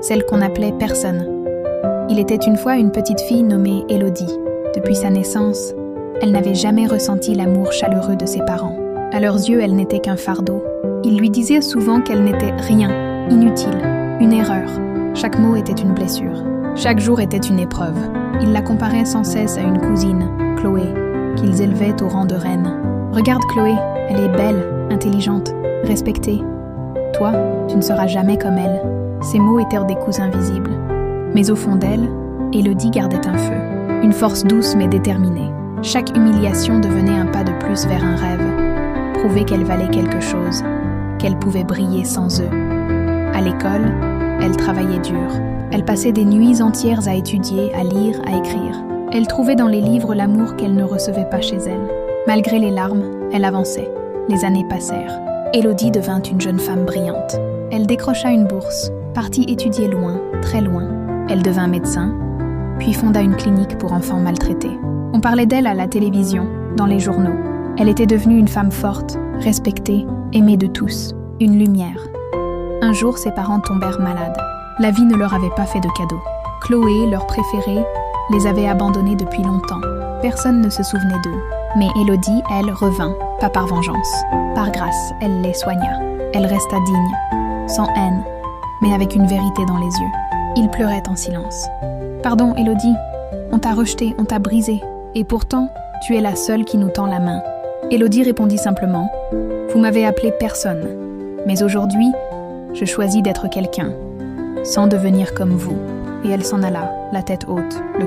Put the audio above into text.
celle qu'on appelait personne. Il était une fois une petite fille nommée Élodie. Depuis sa naissance, elle n'avait jamais ressenti l'amour chaleureux de ses parents. À leurs yeux, elle n'était qu'un fardeau. Ils lui disaient souvent qu'elle n'était rien, inutile, une erreur. Chaque mot était une blessure. Chaque jour était une épreuve. Ils la comparaient sans cesse à une cousine, Chloé, qu'ils élevaient au rang de reine. « Regarde Chloé, elle est belle, intelligente, respectée. Toi, tu ne seras jamais comme elle. » Ces mots étaient des coups invisibles. Mais au fond d'elle, Élodie gardait un feu, une force douce mais déterminée. Chaque humiliation devenait un pas de plus vers un rêve, prouver qu'elle valait quelque chose, qu'elle pouvait briller sans eux. À l'école, elle travaillait dur. Elle passait des nuits entières à étudier, à lire, à écrire. Elle trouvait dans les livres l'amour qu'elle ne recevait pas chez elle. Malgré les larmes, elle avançait. Les années passèrent. Élodie devint une jeune femme brillante. Elle décrocha une bourse, partit étudier loin, très loin. Elle devint médecin, puis fonda une clinique pour enfants maltraités. On parlait d'elle à la télévision, dans les journaux. Elle était devenue une femme forte, respectée, aimée de tous, une lumière. Un jour, ses parents tombèrent malades. La vie ne leur avait pas fait de cadeau. Chloé, leur préférée, les avait abandonnés depuis longtemps. Personne ne se souvenait d'eux. Mais Élodie, elle, revint, pas par vengeance. Par grâce, elle les soigna. Elle resta digne, sans haine, mais avec une vérité dans les yeux. Ils pleuraient en silence. « Pardon, Élodie, on t'a rejetée, on t'a brisée, et pourtant, tu es la seule qui nous tend la main. » Élodie répondit simplement « Vous m'avez appelée personne, mais aujourd'hui, je choisis d'être quelqu'un, sans devenir comme vous. » Et elle s'en alla, la tête haute, le